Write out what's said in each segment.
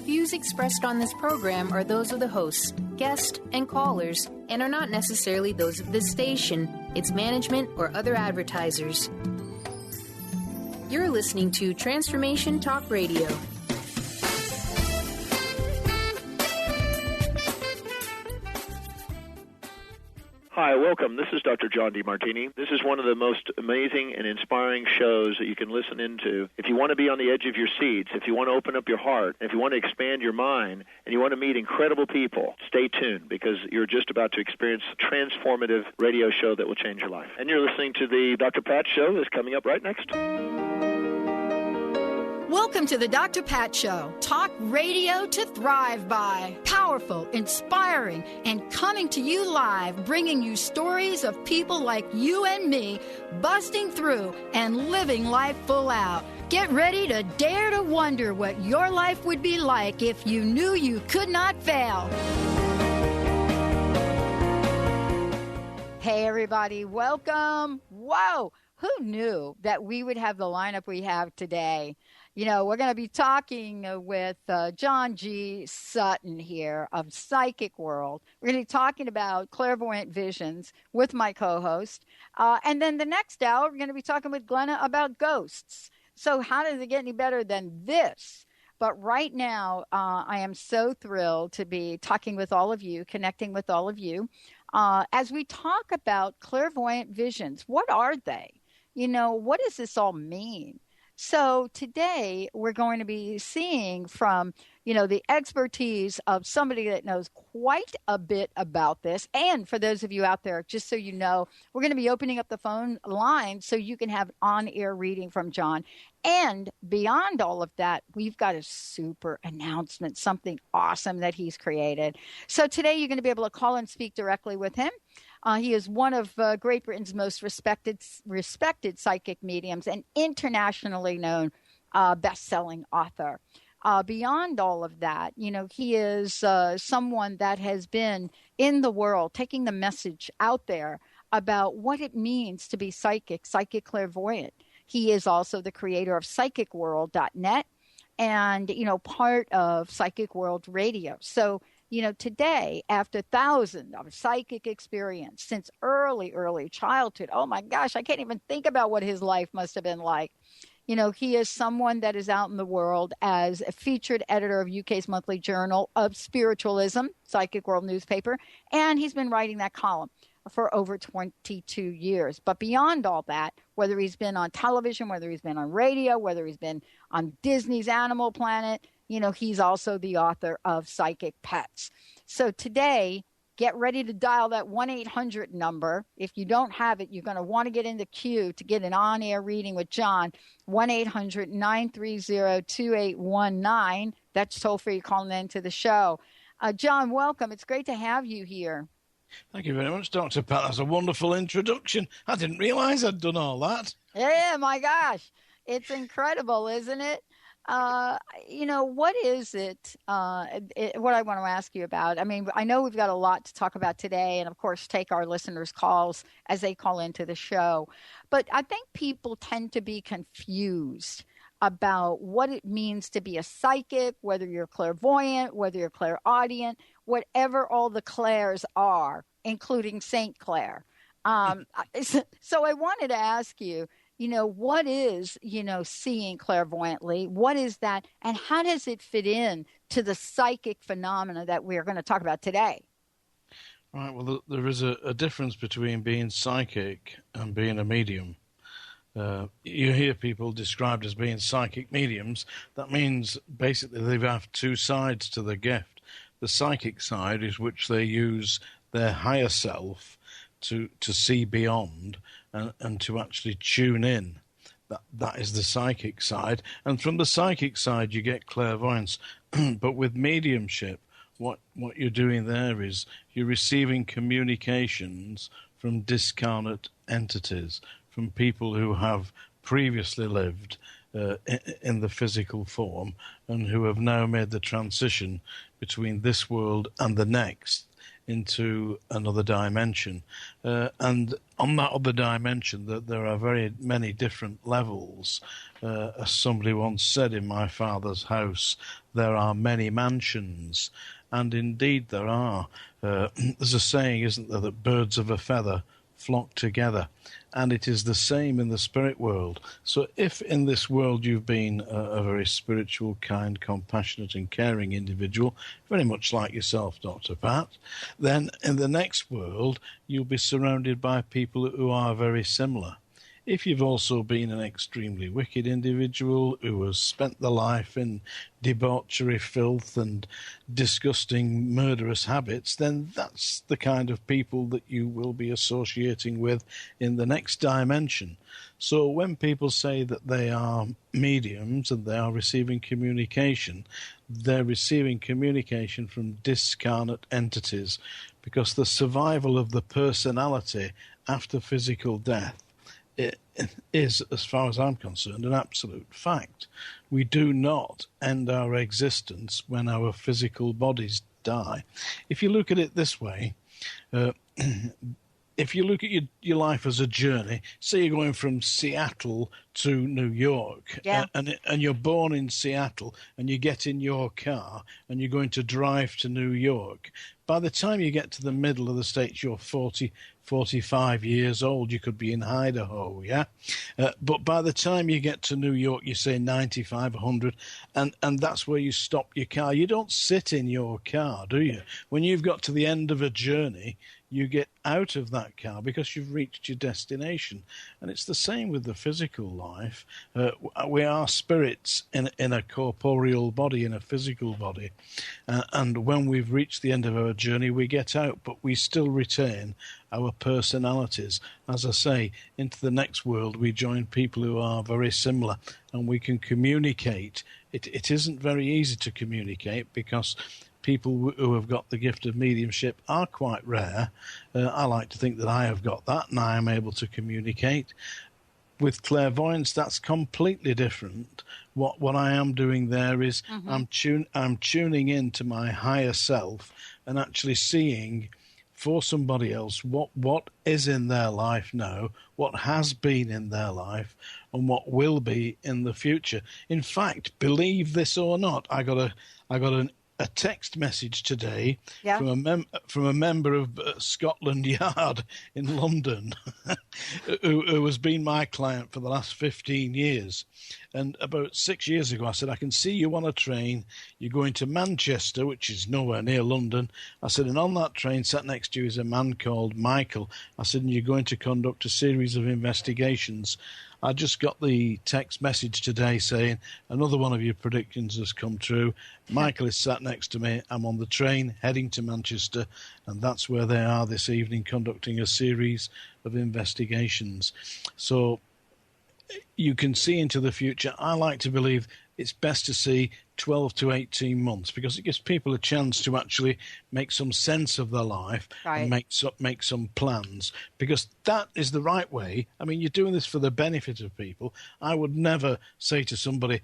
views expressed on this program are those of the hosts, guests, and callers, and are not necessarily those of this station, its management, or other advertisers. You're listening to Transformation Talk Radio. Hi, welcome. This is Dr. John DeMartini. This is one of the most amazing and inspiring shows that you can listen into. If you want to be on the edge of your seats, if you want to open up your heart, if you want to expand your mind, and you want to meet incredible people, stay tuned because you're just about to experience a transformative radio show that will change your life. And you're listening to the Dr. Pat Show that's coming up right next. Welcome to the Dr. Pat Show. Talk radio to thrive by. Powerful, inspiring, and coming to you live, bringing you stories of people like you and me, busting through and living life full out. Get ready to dare to wonder what your life would be like if you knew you could not fail. Hey, everybody. Welcome. Whoa. Who knew that we would have the lineup we have today? You know, we're going to be talking with John G. Sutton here of Psychic World. We're going to be talking about clairvoyant visions with my co-host. And then the next hour, we're going to be talking with Glenna about ghosts. So how does it get any better than this? But right now, I am so thrilled to be talking with all of you, connecting with all of you, as we talk about clairvoyant visions. What are they? You know, what does this all mean? So today we're going to be seeing from, you know, the expertise of somebody that knows quite a bit about this. And for those of you out there, just so you know, we're going to be opening up the phone line so you can have on-air reading from John. And beyond all of that, we've got a super announcement, something awesome that he's created. So today you're going to be able to call and speak directly with him. He is one of Great Britain's most respected psychic mediums and internationally known best-selling author. Beyond all of that, you know, he is someone that has been in the world taking the message out there about what it means to be psychic clairvoyant. He is also the creator of psychicworld.net and, you know, part of Psychic World Radio. So, you know, today, after thousands of psychic experience since early childhood, oh my gosh, I can't even think about what his life must have been like. You know, he is someone that is out in the world as a featured editor of UK's monthly journal of spiritualism, Psychic World newspaper, and he's been writing that column for over 22 years. But beyond all that, whether he's been on television, whether he's been on radio, whether he's been on Disney's Animal Planet, you know, he's also the author of Psychic Pets. So today, get ready to dial that 1-800 number. If you don't have it, you're going to want to get in the queue to get an on-air reading with John. 1-800-930-2819. That's toll-free calling into the show. John, welcome. It's great to have you here. Thank you very much, Dr. Pat. That's a wonderful introduction. I didn't realize I'd done all that. Yeah, my gosh. It's incredible, isn't it? You know, what is it, what I want to ask you about? I mean, I know we've got a lot to talk about today and, of course, take our listeners' calls as they call into the show. But I think people tend to be confused about what it means to be a psychic, whether you're clairvoyant, whether you're clairaudient, whatever all the Claires are, including Saint Clair. So I wanted to ask you, you know, what is, you know, seeing clairvoyantly? What is that? And how does it fit in to the psychic phenomena that we're going to talk about today? Right. Well, there is a difference between being psychic and being a medium. You hear people described as being psychic mediums. That means basically they have two sides to the gift. The psychic side is which they use their higher self to see beyond and to actually tune in. That is the psychic side. And from the psychic side, you get clairvoyance. But with mediumship, what you're doing there is you're receiving communications from discarnate entities, from people who have previously lived in the physical form and who have now made the transition between this world and the next into another dimension. And on that other dimension, there are very many different levels. As somebody once said, in my Father's house, there are many mansions. And indeed there are. There's a saying, isn't there, that birds of a feather flock together. And it is the same in the spirit world. So if in this world you've been a very spiritual, kind, compassionate and caring individual, very much like yourself, Dr. Pat, then in the next world you'll be surrounded by people who are very similar. If you've also been an extremely wicked individual who has spent their life in debauchery, filth and disgusting murderous habits, then that's the kind of people that you will be associating with in the next dimension. So when people say that they are mediums and they are receiving communication, they're receiving communication from discarnate entities, because the survival of the personality after physical death it is, as far as I'm concerned, an absolute fact. We do not end our existence when our physical bodies die. If you look at it this way, if you look at your life as a journey, say you're going from Seattle to New York, and you're born in Seattle, and you get in your car, and you're going to drive to New York. By the time you get to the middle of the States, you're 40, 45 years old. You could be in Idaho, yeah? But by the time you get to New York, you say 95, 100, and that's where you stop your car. You don't sit in your car, do you? When you've got to the end of a journey, you get out of that car because you've reached your destination. And it's the same with the physical life. We are spirits in a corporeal body, in a physical body. And when we've reached the end of our journey, we get out, but we still retain our personalities. As I say, into the next world, we join people who are very similar, and we can communicate. It isn't very easy to communicate because people who have got the gift of mediumship are quite rare. I like to think that I have got that and I am able to communicate. With clairvoyance, that's completely different. What I am doing there is I'm tuning into my higher self and actually seeing for somebody else what is in their life now, what has been in their life, and what will be in the future. In fact, believe this or not, I got a text message today from a member of Scotland Yard in London who has been my client for the last 15 years. And about 6 years ago, I said, I can see you on a train. You're going to Manchester, which is nowhere near London. I said, and on that train sat next to you is a man called Michael. I said, and you're going to conduct a series of investigations. I just got the text message today saying another one of your predictions has come true. Michael is sat next to me. I'm on the train heading to Manchester, and that's where they are this evening conducting a series of investigations. So you can see into the future. I like to believe it's best to see 12 to 18 months because it gives people a chance to actually make some sense of their life and make some plans, because that is the right way. I mean, you're doing this for the benefit of people. I would never say to somebody,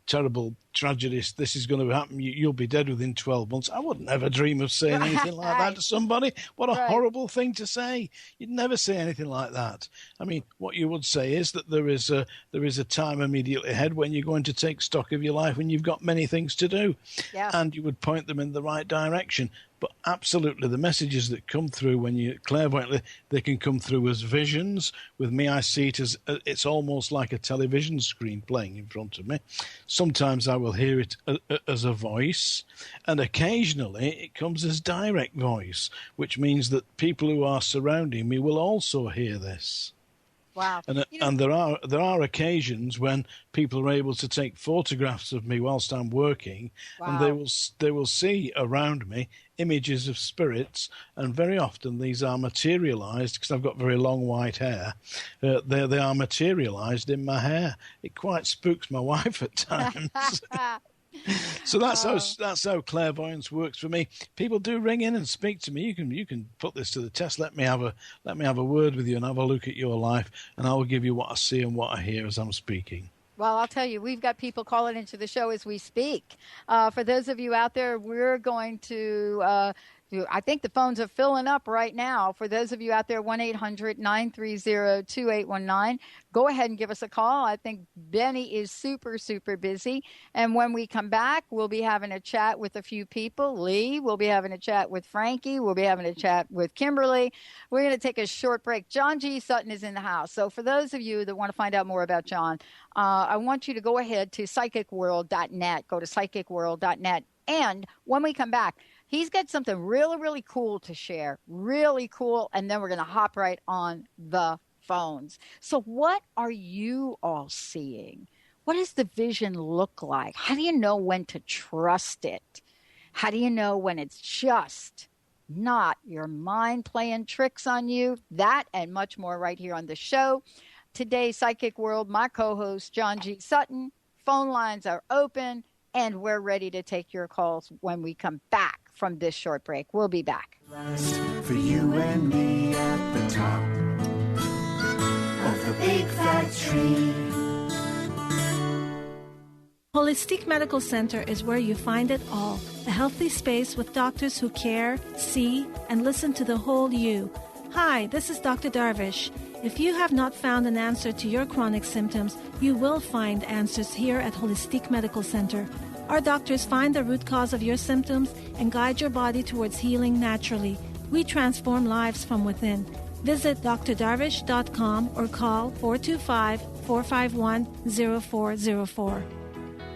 terrible tragedies, this is going to happen, you'll be dead within 12 months. I would never dream of saying anything like that to somebody. What a horrible thing to say. You'd never say anything like that. I mean, what you would say is that there is a time immediately ahead when you're going to take stock of your life and you've got many things to do. Yeah. And you would point them in the right direction. But absolutely, the messages that come through when you clairvoyantly, they can come through as visions. With me, I see it as it's almost like a television screen playing in front of me. Sometimes I will hear it as a voice, and occasionally it comes as direct voice, which means that people who are surrounding me will also hear this. Wow. And there are occasions when people are able to take photographs of me whilst I'm working, and they will see around me images of spirits, and very often these are materialized because I've got very long white hair. They are materialized in my hair. It quite spooks my wife at times. So that's how clairvoyance works for me. People do ring in and speak to me. You can put this to the test. Let me have a word with you and have a look at your life, and I will give you what I see and what I hear as I'm speaking. Well, I'll tell you, we've got people calling into the show as we speak. For those of you out there, we're going to I think the phones are filling up right now. For those of you out there, 1-800-930-2819. Go ahead and give us a call. I think Benny is super, super busy. And when we come back, we'll be having a chat with a few people. Lee, we'll be having a chat with Frankie. We'll be having a chat with Kimberly. We're going to take a short break. John G. Sutton is in the house. So for those of you that want to find out more about John, I want you to go ahead to psychicworld.net. Go to psychicworld.net. And when we come back, he's got something really, really cool to share. Really cool. And then we're going to hop right on the phones. So what are you all seeing? What does the vision look like? How do you know when to trust it? How do you know when it's just not your mind playing tricks on you? That and much more right here on the show. Today, Psychic World, my co-host, John G. Sutton. Phone lines are open, and we're ready to take your calls when we come back from this short break. We'll be back. For you and me at the top of the big fat tree. Holistic Medical Center is where you find it all. A healthy space with doctors who care, see, and listen to the whole you. Hi, this is Dr. Darvish. If you have not found an answer to your chronic symptoms, you will find answers here at Holistic Medical Center. Our doctors find the root cause of your symptoms and guide your body towards healing naturally. We transform lives from within. Visit drdarvish.com or call 425-451-0404.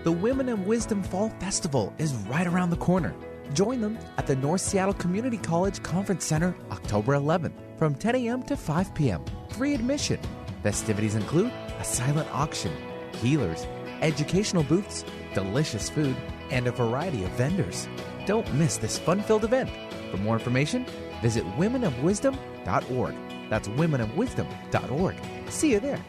The Women of Wisdom Fall Festival is right around the corner. Join them at the North Seattle Community College Conference Center October 11th from 10 a.m. to 5 p.m. Free admission. Festivities include a silent auction, healers, educational booths, delicious food, and a variety of vendors. Don't miss this fun-filled event. For more information, visit womenofwisdom.org. That's womenofwisdom.org. See you there.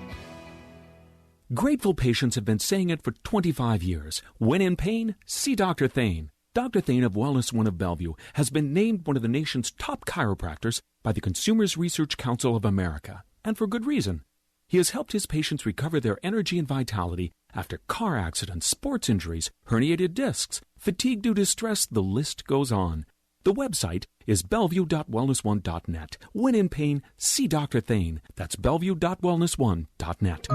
Grateful patients have been saying it for 25 years. When in pain, see Dr. Thane. Dr. Thane of Wellness One of Bellevue has been named one of the nation's top chiropractors by the Consumers Research Council of America, and for good reason. He has helped his patients recover their energy and vitality after car accidents, sports injuries, herniated discs, fatigue due to stress, the list goes on. The website is bellevue.wellness1.net. When in pain, see Dr. Thane. That's bellevue.wellness1.net.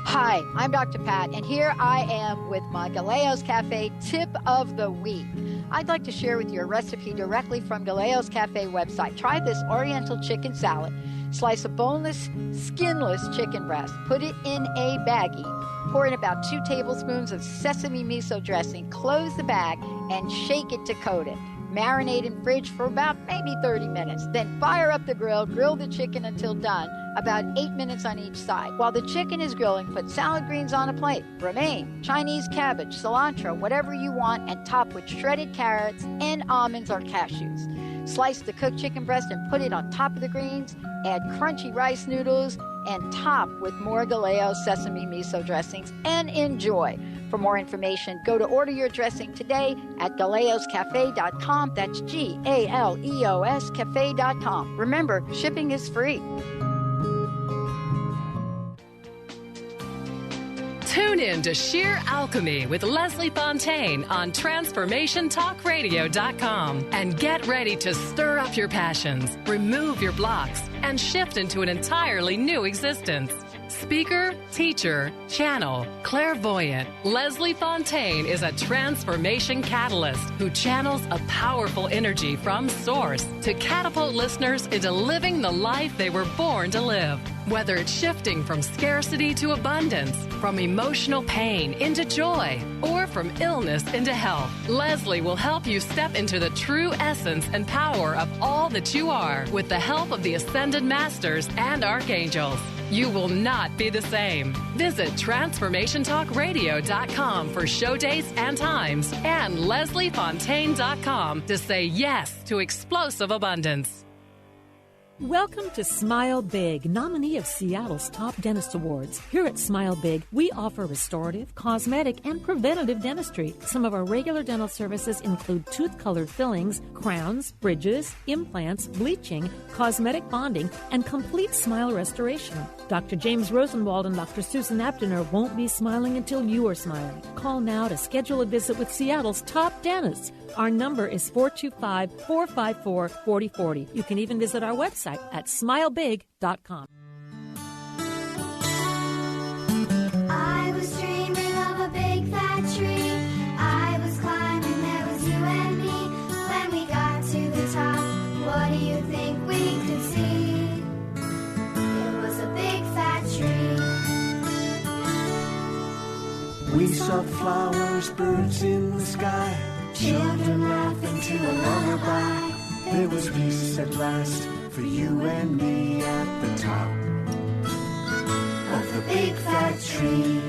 Hi, I'm Dr. Pat, and here I am with my Galeo's Cafe tip of the week. I'd like to share with you a recipe directly from Galeo's Cafe website. Try this Oriental chicken salad. Slice a boneless, skinless chicken breast. Put it in a baggie. Pour in about 2 tablespoons of sesame miso dressing. Close the bag and shake it to coat it. Marinate in fridge for about maybe 30 minutes. Then fire up the grill. Grill the chicken until done. About 8 minutes on each side. While the chicken is grilling, put salad greens on a plate. Romaine, Chinese cabbage, cilantro, whatever you want, and top with shredded carrots and almonds or cashews. Slice the cooked chicken breast and put it on top of the greens. Add crunchy rice noodles and top with more Galeo sesame miso dressings and enjoy. For more information, go to order your dressing today at galeoscafe.com. That's Galeos cafe.com. Remember, shipping is free. Tune in to Sheer Alchemy with Leslie Fontaine on TransformationTalkRadio.com and get ready to stir up your passions, remove your blocks, and shift into an entirely new existence. Speaker, teacher, channel, clairvoyant, Leslie Fontaine is a transformation catalyst who channels a powerful energy from source to catapult listeners into living the life they were born to live. Whether it's shifting from scarcity to abundance, from emotional pain into joy, or from illness into health, Leslie will help you step into the true essence and power of all that you are with the help of the Ascended Masters and Archangels. You will not be the same. Visit TransformationTalkRadio.com for show dates and times and LeslieFontaine.com to say yes to explosive abundance. Welcome to Smile Big, nominee of Seattle's Top Dentist Awards. Here at Smile Big, we offer restorative, cosmetic, and preventative dentistry. Some of our regular dental services include tooth-colored fillings, crowns, bridges, implants, bleaching, cosmetic bonding, and complete smile restoration. Dr. James Rosenwald and Dr. Susan Abdiner won't be smiling until you are smiling. Call now to schedule a visit with Seattle's top dentists. Our number is 425-454-4040. You can even visit our website at smilebig.com. I was dreaming of a big fat tree. I was climbing, there was you and me. When we got to the top, what do you think we could see? It was a big fat tree. We saw flowers, birds in the sky, children laughing to a lullaby. There was peace at last for you and me at the top of the big fat tree.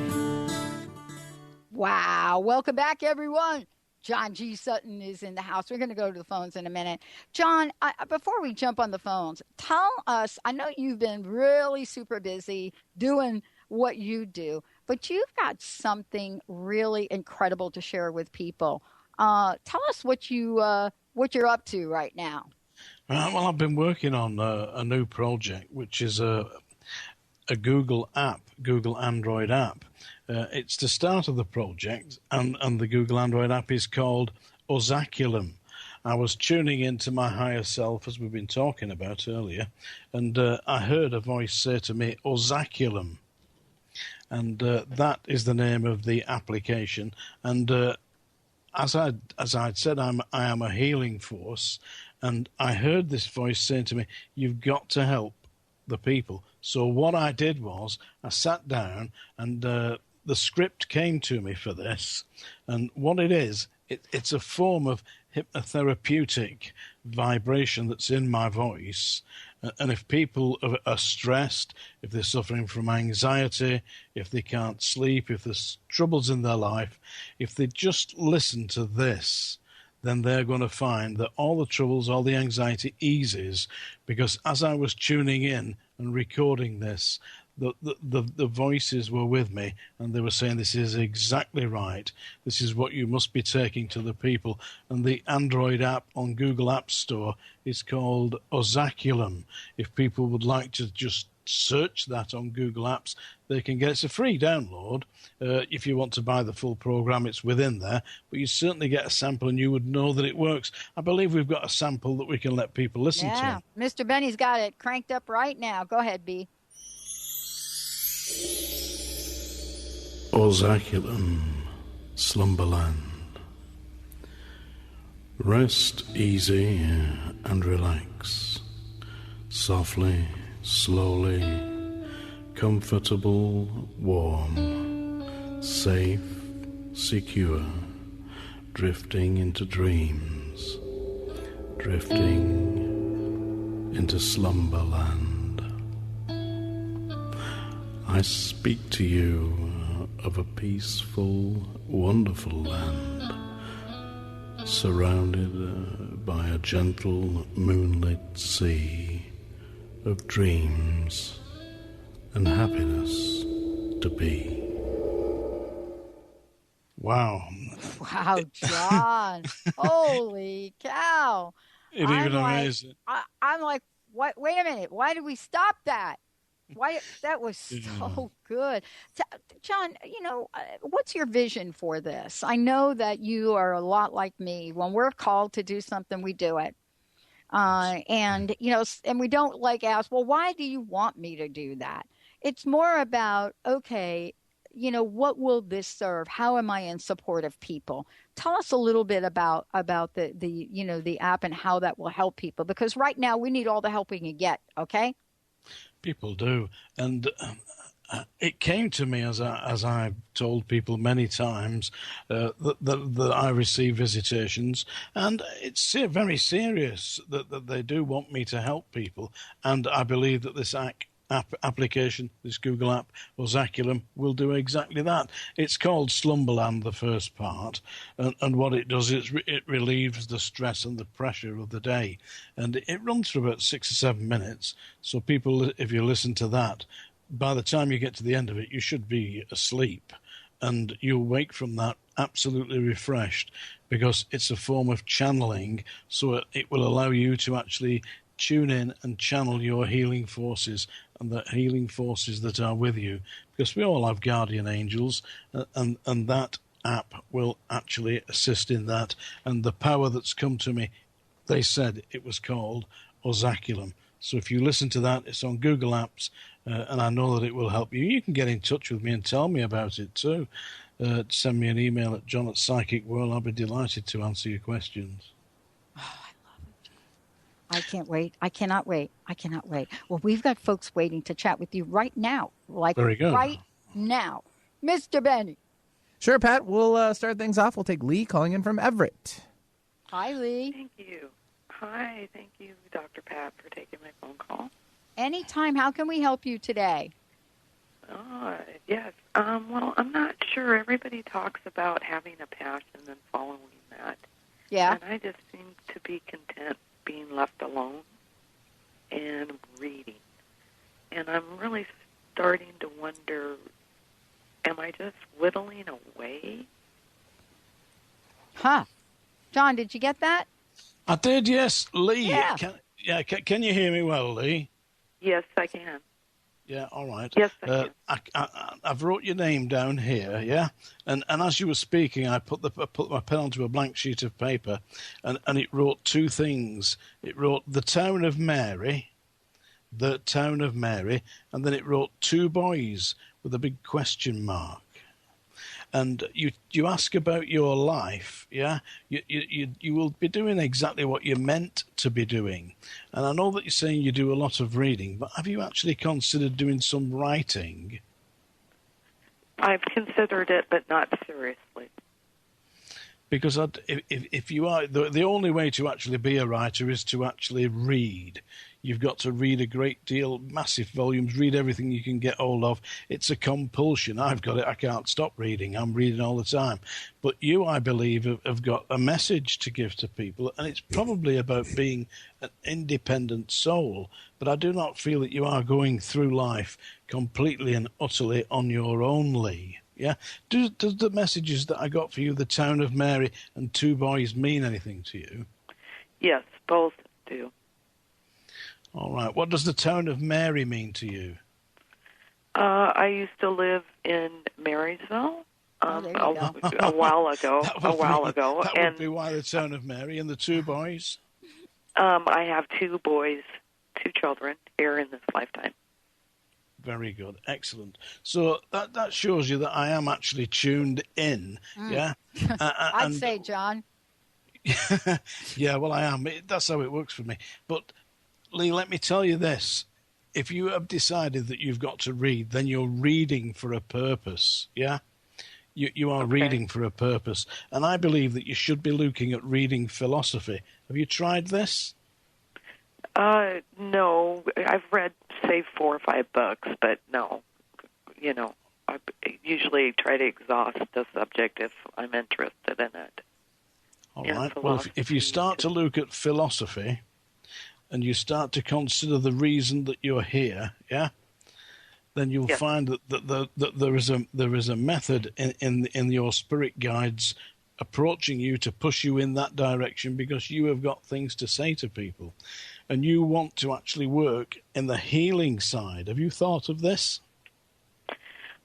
Wow. Welcome back, everyone. John G. Sutton is in the house. We're going to go to the phones in a minute. John, before we jump on the phones, tell us, I know you've been really super busy doing what you do, but you've got something really incredible to share with people. Tell us what you're up to right now. Well, I've been working on a new project, which is a Google app, Google Android app. It's the start of the project, and the Google Android app is called Ozaculum. I was tuning into my higher self, as we've been talking about earlier, and I heard a voice say to me, Ozaculum. And that is the name of the application. And as I'd said, I am a healing force, and I heard this voice saying to me, you've got to help the people. So what I did was I sat down, and the script came to me for this. And what it is, it's a form of hypnotherapeutic vibration that's in my voice. And if people are stressed, if they're suffering from anxiety, if they can't sleep, if there's troubles in their life, if they just listen to this, then they're going to find that all the troubles, all the anxiety eases. Because as I was tuning in and recording this, the voices were with me, and they were saying, this is exactly right. This is what you must be taking to the people. And the Android app on Google App Store is called Ozaculum. If people would like to just search that on Google Apps, they can get it. It's a free download. If you want to buy the full program, it's within there. But you certainly get a sample, and you would know that it works. I believe we've got a sample that we can let people listen to. Yeah, Mr. Benny's got it cranked up right now. Go ahead, B. Ozaculum, Slumberland. Rest easy and relax. Softly, slowly, comfortable, warm, safe, secure, drifting into dreams, drifting into slumberland. I speak to you of a peaceful, wonderful land, surrounded by a gentle moonlit sea of dreams and happiness to be. Wow. Wow, John. Holy cow. It's even amazing. I'm like, what? Wait a minute. Why did we stop that? Why? That was so good. John, what's your vision for this? I know that you are a lot like me. When we're called to do something, we do it. And we don't ask, well, why do you want me to do that? It's more about, okay, what will this serve? How am I in support of people? Tell us a little bit about the app and how that will help people, because right now we need all the help we can get. Okay. People do, and it came to me as I've told people many times that I receive visitations, and it's very serious that they do want me to help people, and I believe that this application, this Google app, Ozaculum, will do exactly that. It's called Slumberland, the first part, and what it does is it relieves the stress and the pressure of the day, and it runs for about 6 or 7 minutes. So people, if you listen to that, by the time you get to the end of it, you should be asleep, and you'll wake from that absolutely refreshed, because it's a form of channeling, so it will allow you to actually tune in and channel your healing forces and the healing forces that are with you, because we all have guardian angels, and that app will actually assist in that. And the power that's come to me, they said it was called Ozaculum. So if you listen to that, it's on Google Apps, and I know that it will help you. You can get in touch with me and tell me about it too. Send me an email at john@psychicworld. I'll be delighted to answer your questions. Oh, I love it. I can't wait. I cannot wait. I cannot wait. Well, we've got folks waiting to chat with you right now. Like Very good. Right now. Mr. Benny. Sure, Pat. We'll start things off. We'll take Lee calling in from Everett. Hi, Lee. Thank you. Hi. Thank you, Dr. Pat, for taking my phone call. Anytime. How can we help you today? Yes. Well, I'm not sure. Everybody talks about having a passion and following that. Yeah. And I just seem to be content being left alone and reading. And I'm really starting to wonder, am I just whittling away? Huh. John, did you get that? I did, yes. Lee, Yeah. can you hear me well, Lee? Yes, I can. Yeah, all right. Yes, I can. I've wrote your name down here, yeah? And as you were speaking, I put my pen onto a blank sheet of paper, and it wrote two things. It wrote the town of Mary, and then it wrote two boys with a big question mark. And you ask about your life, yeah? You will be doing exactly what you're meant to be doing. And I know that you're saying you do a lot of reading, but have you actually considered doing some writing? I've considered it, but not seriously. Because if you are, the only way to actually be a writer is to actually read. You've got to read a great deal, massive volumes, read everything you can get hold of. It's a compulsion. I've got it. I can't stop reading. I'm reading all the time. But you, I believe, have got a message to give to people, and it's probably about being an independent soul. But I do not feel that you are going through life completely and utterly on your own, Lee. Yeah? Does the messages that I got for you, the town of Mary and two boys, mean anything to you? Yes, both do. All right. What does the town of Mary mean to you? I used to live in Marysville a while ago. That would be why the town of Mary. And the two boys? I have two boys, two children here in this lifetime. Very good. Excellent. So that shows you that I am actually tuned in. Yeah? I'd say, John. Yeah, well, I am. That's how it works for me. But Lee, let me tell you this. If you have decided that you've got to read, then you're reading for a purpose, yeah? You are reading for a purpose. And I believe that you should be looking at reading philosophy. Have you tried this? No. I've read, say, 4 or 5 books, but no. You know, I usually try to exhaust the subject if I'm interested in it. All right. Well, if you start to look at philosophy, and you start to consider the reason that you're here, yeah, then you'll find that there is a method in your spirit guides approaching you to push you in that direction, because you have got things to say to people, and you want to actually work in the healing side. Have you thought of this?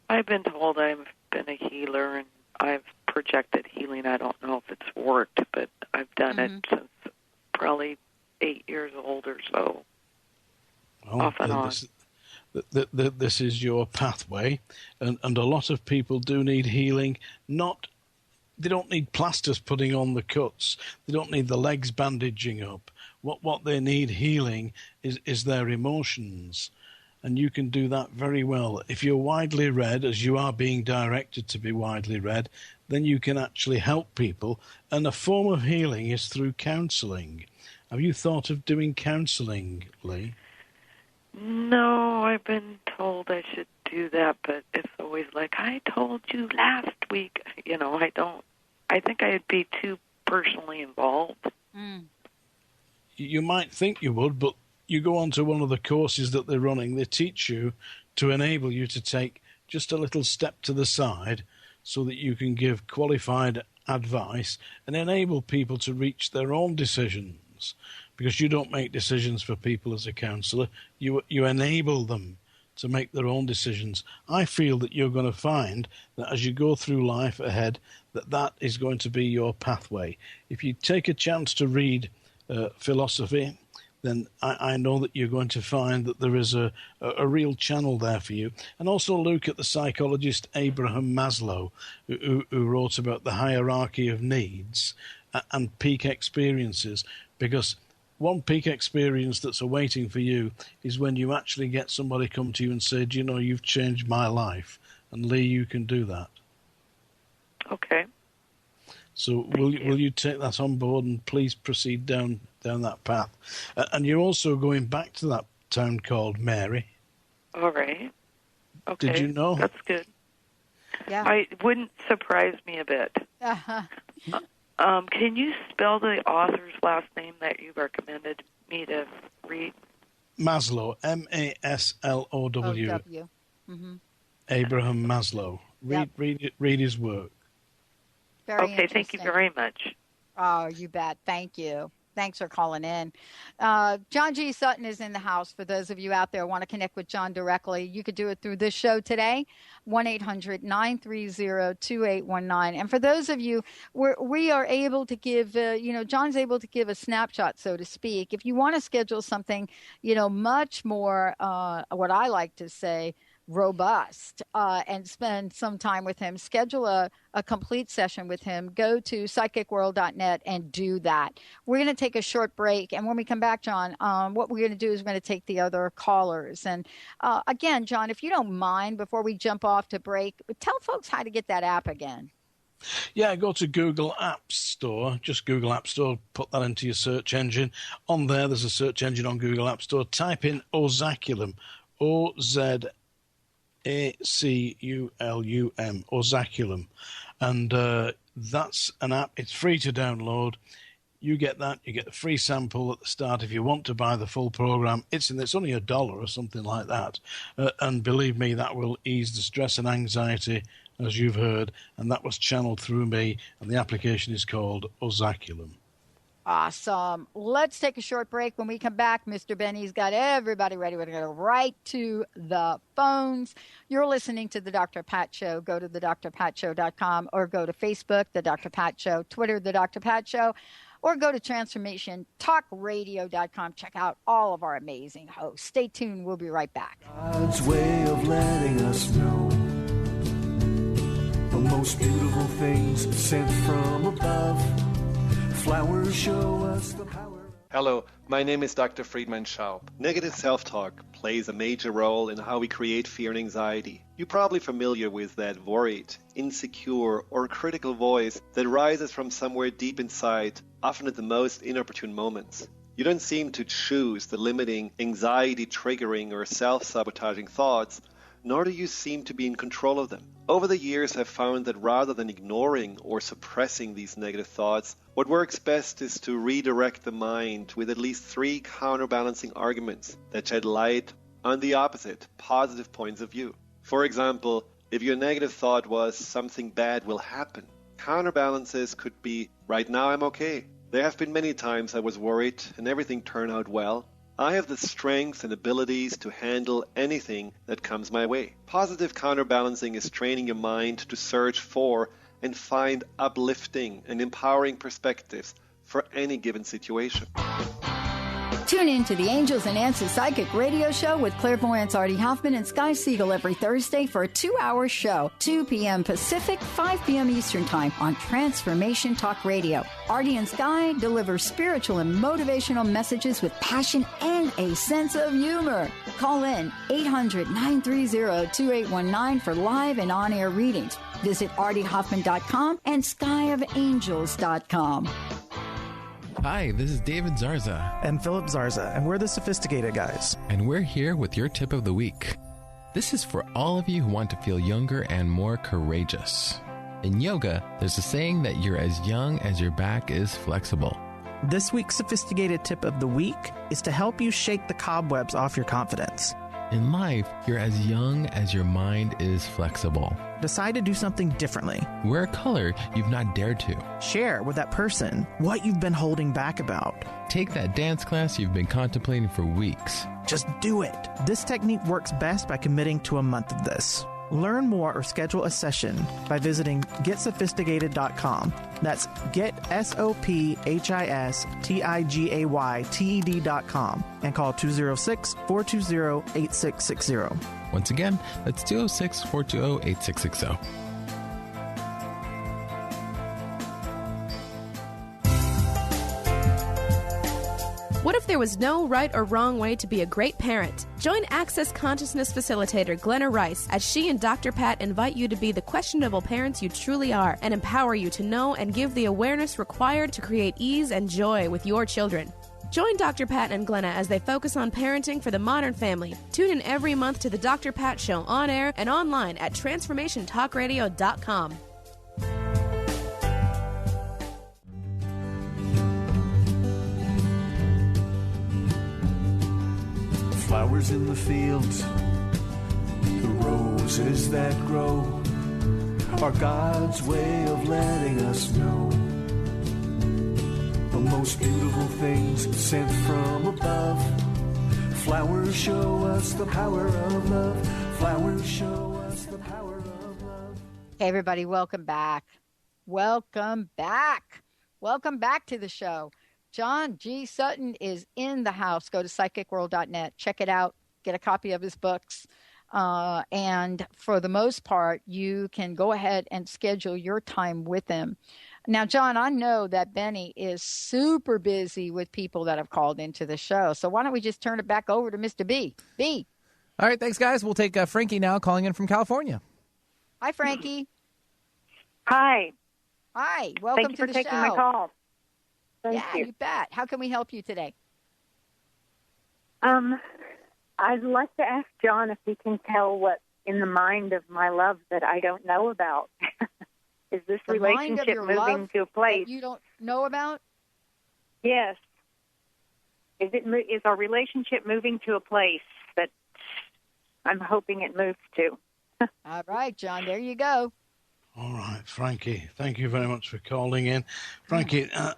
I've been told I've been a healer, and I've projected healing. I don't know if it's worked, but I've done it since probably 8 years old or so, off and on. This is your pathway, and a lot of people do need healing. They don't need plasters putting on the cuts. They don't need the legs bandaging up. What they need healing is their emotions, and you can do that very well. If you're widely read, as you are being directed to be widely read, then you can actually help people, and a form of healing is through counselling. Have you thought of doing counselling, Lee? No, I've been told I should do that, but it's always like, I told you last week. You know, I think I'd be too personally involved. You might think you would, but you go on to one of the courses that they're running, they teach you to enable you to take just a little step to the side so that you can give qualified advice and enable people to reach their own decisions. Because you don't make decisions for people as a counsellor, you enable them to make their own decisions. I feel that you're going to find that as you go through life ahead, that is going to be your pathway. If you take a chance to read philosophy, then I know that you're going to find that there is a real channel there for you. And also look at the psychologist Abraham Maslow, who wrote about the hierarchy of needs and peak experiences, because one peak experience that's awaiting for you is when you actually get somebody come to you and say, you know, you've changed my life. And Lee, you can do that. Okay. So will you take that on board and please proceed down that path? And you're also going back to that town called Mary. All right. Okay. Did you know? That's good. Yeah. It wouldn't surprise me a bit. Can you spell the author's last name that you recommended me to read? Maslow, M-A-S-L-O-W. O-W. Mm-hmm. Abraham Maslow. Read his work. Okay, thank you very much. Oh, you bet. Thank you. Thanks for calling in. John G. Sutton is in the house. For those of you out there who want to connect with John directly, you could do it through this show today, 1-800-930-2819. And for those of you, we are able to give, John's able to give a snapshot, so to speak. If you want to schedule something, much more, what I like to say, robust, and spend some time with him, schedule a complete session with him, go to psychicworld.net and do that. We're going to take a short break, and when we come back, John, what we're going to do is we're going to take the other callers. And again, John, if you don't mind, before we jump off to break, tell folks how to get that app again. Yeah, go to Google App Store. Just Google App Store, put that into your search engine. On there's a search engine on Google App Store. Type in Ozaculum, O-Z-A-C-U-L-U-M, Ozaculum. And that's an app. It's free to download. You get that. You get a free sample at the start. If you want to buy the full program, it's only $1 or something like that. And believe me, that will ease the stress and anxiety, as you've heard. And that was channeled through me. And the application is called Ozaculum. Awesome. Let's take a short break. When we come back, Mr. Benny's got everybody ready. We're going to go right to the phones. You're listening to The Dr. Pat Show. Go to thedrpatshow.com or go to Facebook, The Dr. Pat Show, Twitter, The Dr. Pat Show, or go to transformationtalkradio.com. Check out all of our amazing hosts. Stay tuned. We'll be right back. God's way of letting us know the most beautiful things sent from above. Flowers show us the power. Hello, my name is Dr. Friedman Schaub. Negative self-talk plays a major role in how we create fear and anxiety. You're probably familiar with that worried, insecure, or critical voice that rises from somewhere deep inside, often at the most inopportune moments. You don't seem to choose the limiting, anxiety-triggering, or self-sabotaging thoughts, nor do you seem to be in control of them. Over the years, I've found that rather than ignoring or suppressing these negative thoughts, what works best is to redirect the mind with at least 3 counterbalancing arguments that shed light on the opposite, positive points of view. For example, if your negative thought was something bad will happen, counterbalances could be, right now I'm okay. There have been many times I was worried and everything turned out well. I have the strength and abilities to handle anything that comes my way. Positive counterbalancing is training your mind to search for and find uplifting and empowering perspectives for any given situation. Tune in to the Angels and Answers Psychic Radio Show with clairvoyants Artie Hoffman and Sky Siegel every Thursday for a 2-hour show, 2 p.m. Pacific, 5 p.m. Eastern Time on Transformation Talk Radio. Artie and Sky deliver spiritual and motivational messages with passion and a sense of humor. Call in 800-930-2819 for live and on-air readings. Visit artiehoffman.com and skyofangels.com. Hi, this is David Zarza. And Philip Zarza, and we're the Sophisticated Guys. And we're here with your tip of the week. This is for all of you who want to feel younger and more courageous. In yoga, there's a saying that you're as young as your back is flexible. This week's Sophisticated Tip of the Week is to help you shake the cobwebs off your confidence. In life, you're as young as your mind is flexible. Decide to do something differently. Wear a color you've not dared to. Share with that person what you've been holding back about. Take that dance class you've been contemplating for weeks. Just do it. This technique works best by committing to a month of this. Learn more or schedule a session by visiting GetSophisticated.com. That's GetSophistigated.com and call 206-420-8660. Once again, that's 206-420-8660. What if there was no right or wrong way to be a great parent? Join Access Consciousness Facilitator Glenna Rice as she and Dr. Pat invite you to be the questionable parents you truly are and empower you to know and give the awareness required to create ease and joy with your children. Join Dr. Pat and Glenna as they focus on parenting for the modern family. Tune in every month to the Dr. Pat Show on air and online at transformationtalkradio.com. Flowers in the fields, the roses that grow, are God's way of letting us know the most beautiful things sent from above. Flowers show us the power of love. Flowers show us the power of love. Hey, everybody, welcome back. Welcome back. Welcome back to the show. John G. Sutton is in the house. Go to psychicworld.net. Check it out. Get a copy of his books. And for the most part, you can go ahead and schedule your time with him. Now, John, I know that Benny is super busy with people that have called into the show. So why don't we just turn it back over to Mr. B? B. All right, thanks, guys. We'll take Frankie now, calling in from California. Hi, Frankie. Hi. Hi. Welcome Thank you to the for taking show. my call. Thank you bet. How can we help you today? I'd like to ask John if he can tell what's in the mind of my love that I don't know about. Is this The mind of relationship your moving love to a place that you don't know about? Yes. Is our relationship moving to a place that I'm hoping it moves to? All right, John, there you go. All right, Frankie, thank you very much for calling in. Frankie, I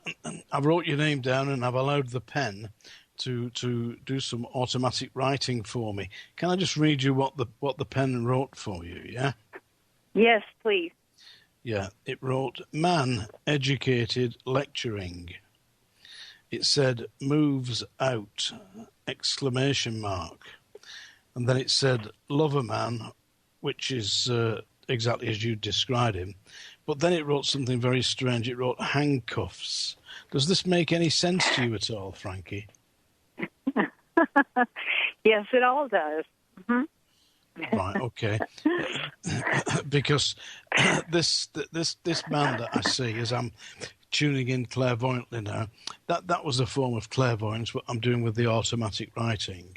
wrote your name down and I've allowed the pen to do some automatic writing for me. Can I just read you what the pen wrote for you, yeah? Yes, please. Yeah, it wrote, man, educated, lecturing. It said, moves out, exclamation mark. And then it said, lover man, which is exactly as you described him. But then it wrote something very strange. It wrote handcuffs. Does this make any sense to you at all, Frankie? Yes, it all does. Mm-hmm. Right, okay. Because this man that I see as I'm tuning in clairvoyantly now, that was a form of clairvoyance, what I'm doing with the automatic writing.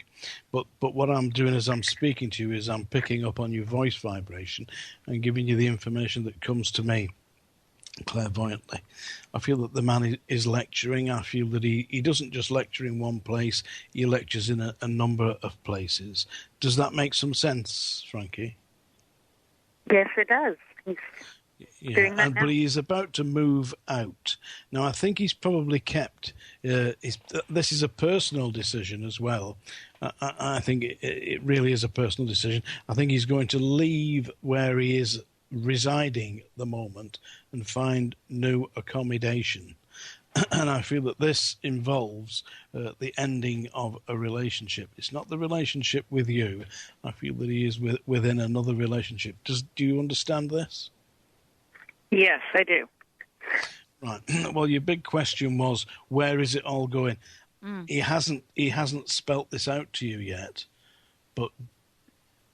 But what I'm doing as I'm speaking to you is I'm picking up on your voice vibration and giving you the information that comes to me clairvoyantly. I feel that the man is lecturing. I feel that he doesn't just lecture in one place, he lectures in a number of places. Does that make some sense, Frankie? Yes, it does. Yeah, but he is about to move out. Now, I think he's probably kept... this is a personal decision as well. I think it really is a personal decision. I think he's going to leave where he is residing at the moment and find new accommodation. And I feel that this involves the ending of a relationship. It's not the relationship with you. I feel that he is within another relationship. Do you understand this? Yes, I do. Right. Well, your big question was, where is it all going? He hasn't spelt this out to you yet, but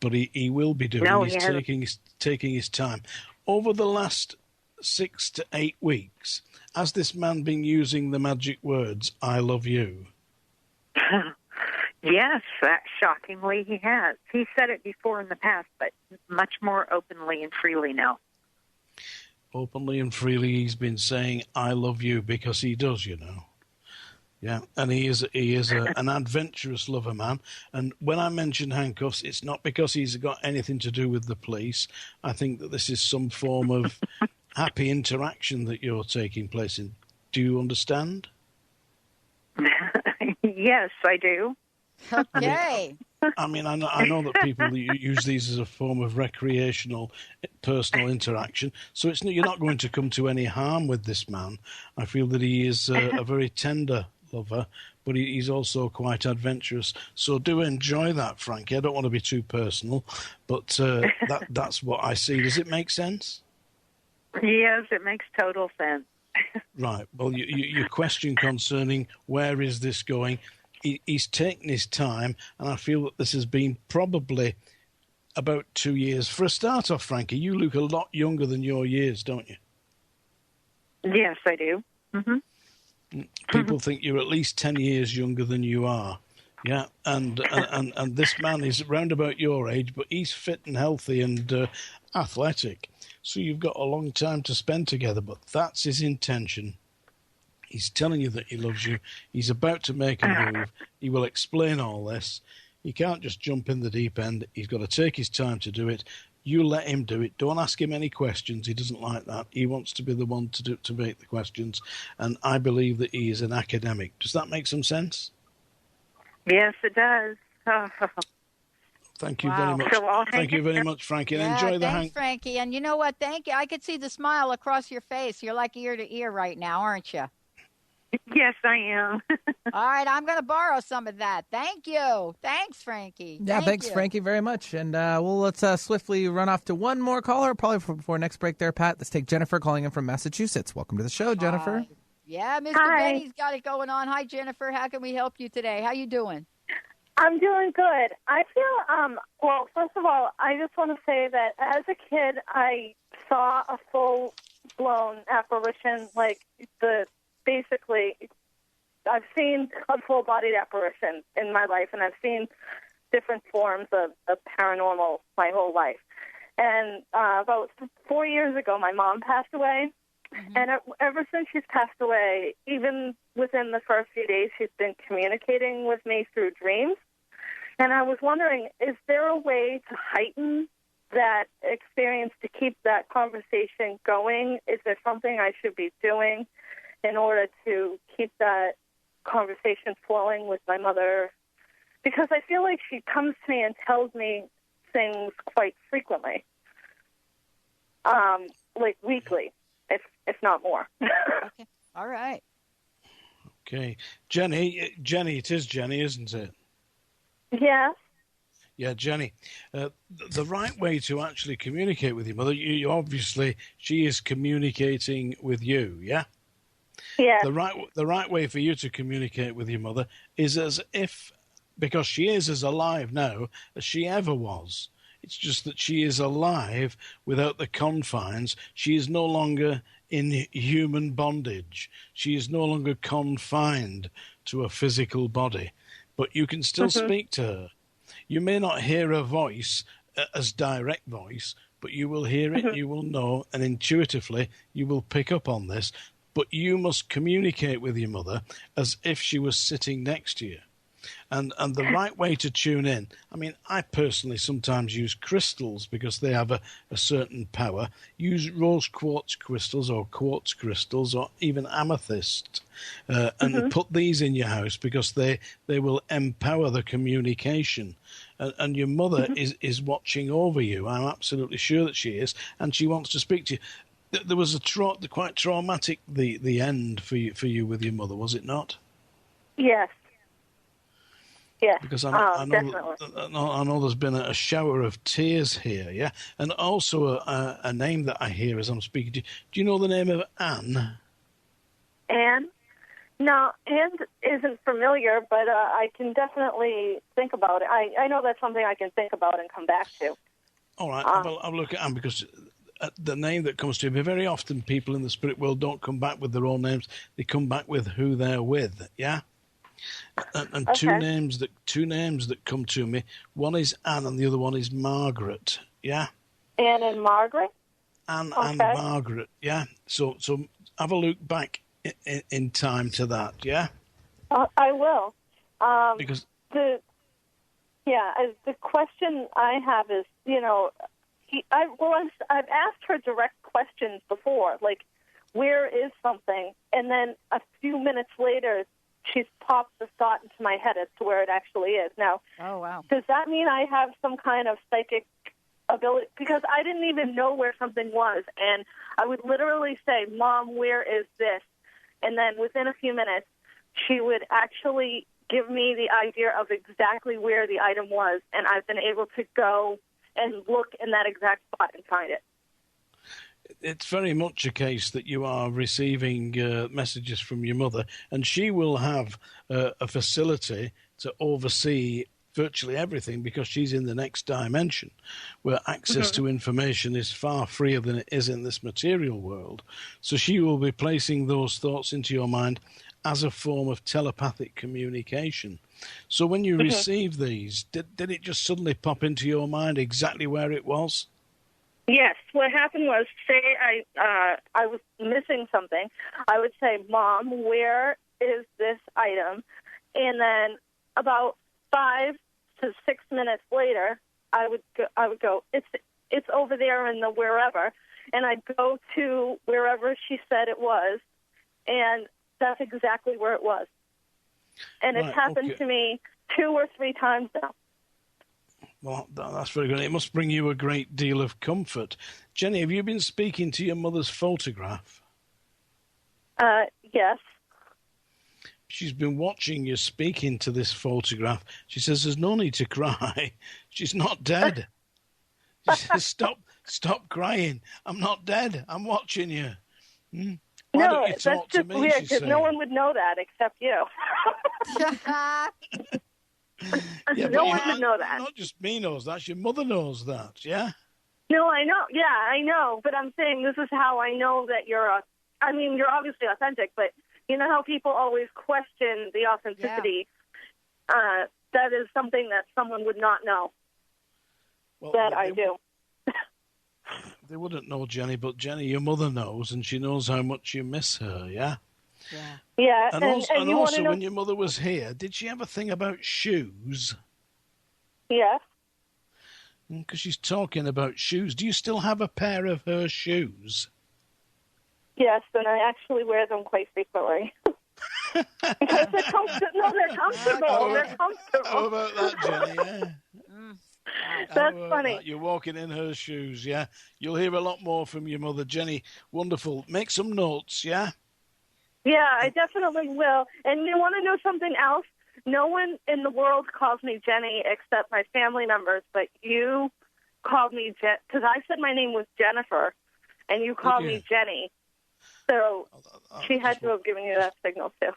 he will be doing. No, he's taking his time. Over the last 6 to 8 weeks, has this man been using the magic words, I love you? Yes, shockingly he has. He said it before in the past, but much more openly and freely now. Openly and freely he's been saying, I love you, because he does, you know. Yeah, and he is an adventurous lover man. And when I mention handcuffs, it's not because he's got anything to do with the police. I think that this is some form of happy interaction that you're taking place in. Do you understand? Yes, I do. Okay. I mean, I know that people use these as a form of recreational, personal interaction. So you're not going to come to any harm with this man. I feel that he is a very tender lover, but he's also quite adventurous. So do enjoy that, Frankie. I don't want to be too personal, but that's what I see. Does it make sense? Yes, it makes total sense. Right. Well, your question concerning where is this going, he's taken his time, and I feel that this has been probably about 2 years. For a start off, Frankie, you look a lot younger than your years, don't you? Yes, I do. Mm-hmm. People think you're at least 10 years younger than you are. Yeah, and this man is round about your age, but he's fit and healthy and athletic. So you've got a long time to spend together, but that's his intention. He's telling you that he loves you. He's about to make a move. He will explain all this. He can't just jump in the deep end. He's got to take his time to do it. You let him do it. Don't ask him any questions. He doesn't like that. He wants to be the one to make the questions. And I believe that he is an academic. Does that make some sense? Yes, it does. Thank you very much. Thank you very much, Frankie. And enjoy the thanks, Frankie. And you know what? Thank you. I could see the smile across your face. You're like ear to ear right now, aren't you? Yes, I am. All right, I'm going to borrow some of that. Thank you. Thanks, Frankie. Yeah, thanks, Frankie, very much. And let's swiftly run off to one more caller, probably before next break there, Pat. Let's take Jennifer calling in from Massachusetts. Welcome to the show, Jennifer. Yeah, Mr. Benny's got it going on. Hi, Jennifer. How can we help you today? How you doing? I'm doing good. I feel, well, first of all, I just want to say that as a kid, I saw a full-blown apparition, basically, I've seen a full-bodied apparition in my life, and I've seen different forms of paranormal my whole life. And about 4 years ago, my mom passed away, and ever since she's passed away, even within the first few days, she's been communicating with me through dreams. And I was wondering, is there a way to heighten that experience, to keep that conversation going? Is there something I should be doing in order to keep that conversation flowing with my mother? Because I feel like she comes to me and tells me things quite frequently, like weekly, if not more. Okay. All right. Okay. Jenny, it is Jenny, isn't it? Yes. Yeah, Jenny. The right way to actually communicate with your mother, you obviously, she is communicating with you, yeah? Yeah. The right way for you to communicate with your mother is as if, because she is as alive now as she ever was. It's just that she is alive without the confines. She is no longer in human bondage. She is no longer confined to a physical body. But you can still speak to her. You may not hear her voice as direct voice, but you will hear it, you will know, and intuitively you will pick up on this. But you must communicate with your mother as if she was sitting next to you. And the right way to tune in, I mean, I personally sometimes use crystals because they have a certain power. Use rose quartz crystals or quartz crystals or even amethyst and put these in your house because they will empower the communication. And your mother is watching over you. I'm absolutely sure that she is, and she wants to speak to you. There was quite traumatic, the end for you with your mother, was it not? Yes. Yeah, because I know there's been a shower of tears here, yeah? And also a name that I hear as I'm speaking to you. Do you know the name of Anne? Anne? No, Anne isn't familiar, but I can definitely think about it. I know that's something I can think about and come back to. All right, I'll look at Anne because the name that comes to me, very often people in the spirit world don't come back with their own names. They come back with who they're with, yeah? And okay. two names that come to me. One is Anne, and the other one is Margaret. Yeah. Anne and Margaret. Anne and Margaret. Yeah. So have a look back in time to that. Yeah. I will. Because the question I have is, I've asked her direct questions before, like, where is something, and then a few minutes later, she's popped the thought into my head as to where it actually is. Now, oh wow, does that mean I have some kind of psychic ability? Because I didn't even know where something was, and I would literally say, "Mom, where is this?" And then within a few minutes, she would actually give me the idea of exactly where the item was, and I've been able to go and look in that exact spot and find it. It's very much a case that you are receiving messages from your mother, and she will have a facility to oversee virtually everything because she's in the next dimension where access to information is far freer than it is in this material world. So she will be placing those thoughts into your mind as a form of telepathic communication. So when you received these, did it just suddenly pop into your mind exactly where it was? Yes. What happened was, say I was missing something, I would say, "Mom, where is this item?" And then about 5 to 6 minutes later, I would go, it's over there in the wherever, and I'd go to wherever she said it was, and that's exactly where it was. And it's happened to me 2 or 3 times now. Well, that's very good. It must bring you a great deal of comfort. Jenny, have you been speaking to your mother's photograph? Yes. She's been watching you speaking to this photograph. She says there's no need to cry. She's not dead. She says, stop crying. I'm not dead. I'm watching you. Why don't you talk that's just to me, weird, because no one would know that except you. Yeah, no one would know that. Not just me knows that. Your mother knows that, yeah? No, I know. Yeah, I know. But I'm saying this is how I know that you're you're obviously authentic, but you know how people always question the authenticity? Yeah. That is something that someone would not know. Well, that I do. They wouldn't know, Jenny, but Jenny, your mother knows, and she knows how much you miss her, yeah? Yeah. Yeah. And also when your mother was here, did she have a thing about shoes? Yeah. Because she's talking about shoes. Do you still have a pair of her shoes? Yes, and I actually wear them quite frequently. Because they're comfortable. They're comfortable. How about that, Jenny? Yeah. That's funny. That? You're walking in her shoes, yeah? You'll hear a lot more from your mother. Jenny, wonderful. Make some notes, yeah? Yeah, I definitely will. And you want to know something else? No one in the world calls me Jenny except my family members, but you called me because I said my name was Jennifer, and you called me Jenny. So she had to have given you that signal, too.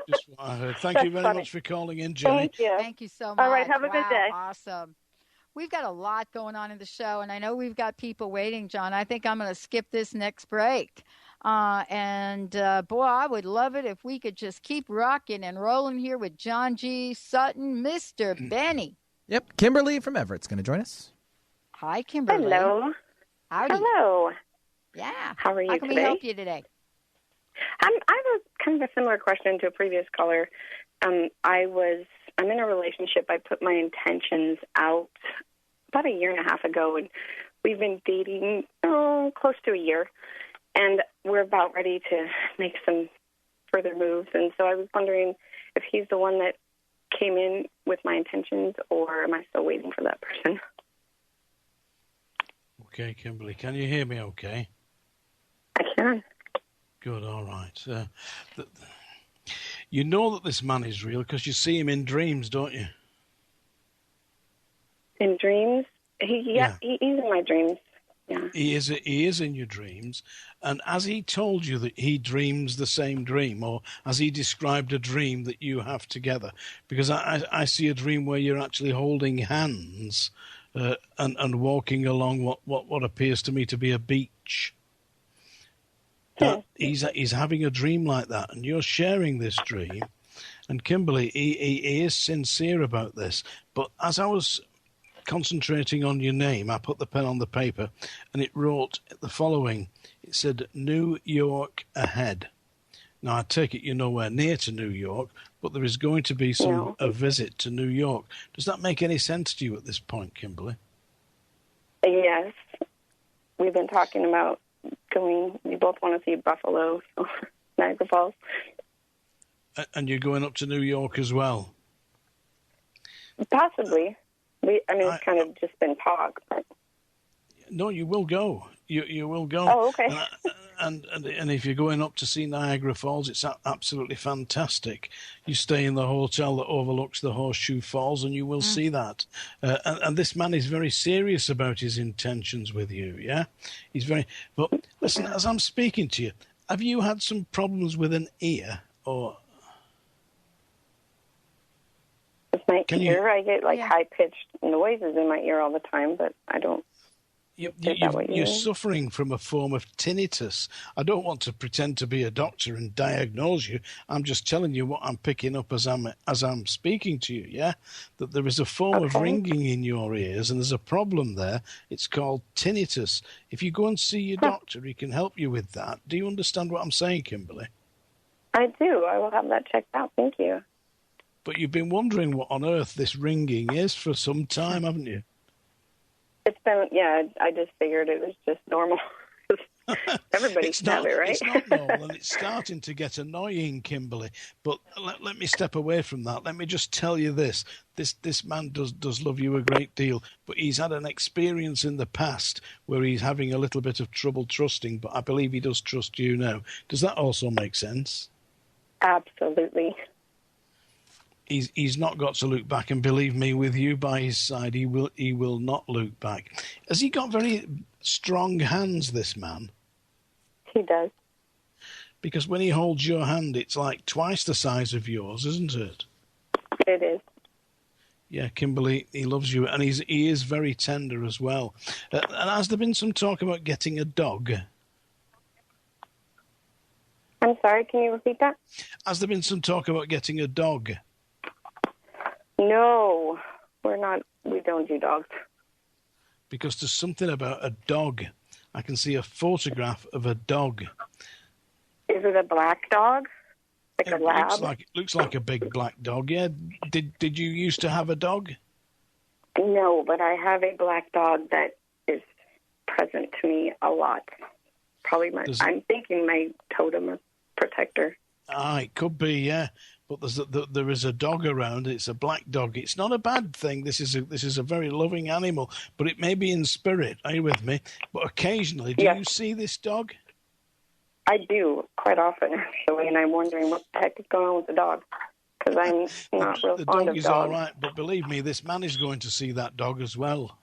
Just what I heard. Thank you very much for calling in, Jenny. Thank you. Thank you so much. All right, have a good day. Awesome. We've got a lot going on in the show, and I know we've got people waiting, John. I think I'm going to skip this next break. Boy, I would love it if we could just keep rocking and rolling here with John G. Sutton, Mr. Benny. Yep, Kimberly from Everett's going to join us. Hi, Kimberly. Hello. Howdy. Hello. Yeah. How are you today? How can we help you today? I have a kind of a similar question to a previous caller. I'm in a relationship. I put my intentions out about 1.5 years ago, and we've been dating close to 1 year, and we're about ready to make some further moves. And so I was wondering if he's the one that came in with my intentions, or am I still waiting for that person? Okay, Kimberly, can you hear me okay? I can. Good, all right. You know that this man is real because you see him in dreams, don't you? In dreams? He's in my dreams. Yeah. He is in your dreams. And has he told you that he dreams the same dream, or has he described a dream that you have together? Because I see a dream where you're actually holding hands and walking along what appears to me to be a beach. He's having a dream like that, and you're sharing this dream. And Kimberly, he is sincere about this. But as I was concentrating on your name, I put the pen on the paper, and it wrote the following. It said, New York ahead. Now, I take it you're nowhere near to New York, but there is going to be a visit to New York. Does that make any sense to you at this point, Kimberly? Yes. We've been talking about going. We both want to see Buffalo, so Niagara Falls. And you're going up to New York as well? Possibly. It's kind of just been talk. But... No, you will go. You will go. Oh, okay. And if you're going up to see Niagara Falls, it's absolutely fantastic. You stay in the hotel that overlooks the Horseshoe Falls, and you will see that. And this man is very serious about his intentions with you, yeah? He's very... But listen, as I'm speaking to you, have you had some problems with an ear, or... With my ear, I get high-pitched noises in my ear all the time, but I don't... You're suffering from a form of tinnitus. I don't want to pretend to be a doctor and diagnose you. I'm just telling you what I'm picking up as I'm speaking to you, yeah? That there is a form of ringing in your ears, and there's a problem there. It's called tinnitus. If you go and see your doctor, he can help you with that. Do you understand what I'm saying, Kimberly? I do. I will have that checked out. Thank you. But you've been wondering what on earth this ringing is for some time, haven't you? It's been, I just figured it was just normal. Everybody's have it, right? It's not normal, and it's starting to get annoying, Kimberly. But let me step away from that. Let me just tell you this. This man does love you a great deal, but he's had an experience in the past where he's having a little bit of trouble trusting, but I believe he does trust you now. Does that also make sense? Absolutely. He's not got to look back, and believe me, with you by his side, he will not look back. Has he got very strong hands, this man? He does. Because when he holds your hand, it's like twice the size of yours, isn't it? It is. Yeah, Kimberly, he loves you, and he is very tender as well. And has there been some talk about getting a dog? I'm sorry, can you repeat that? Has there been some talk about getting a dog? No, we don't do dogs. Because there's something about a dog. I can see a photograph of a dog. Is it a black dog? Like a lab? It looks like a big black dog, yeah. Did you used to have a dog? No, but I have a black dog that is present to me a lot. Probably I'm thinking my totem or protector. It could be, yeah. But there is a dog around. It's a black dog. It's not a bad thing. This is a very loving animal, but it may be in spirit. Are you with me? But occasionally, do you see this dog? I do, quite often, actually, and I'm wondering what the heck is going on with the dog, because I'm not real fond of dogs. The dog is all right, but believe me, this man is going to see that dog as well.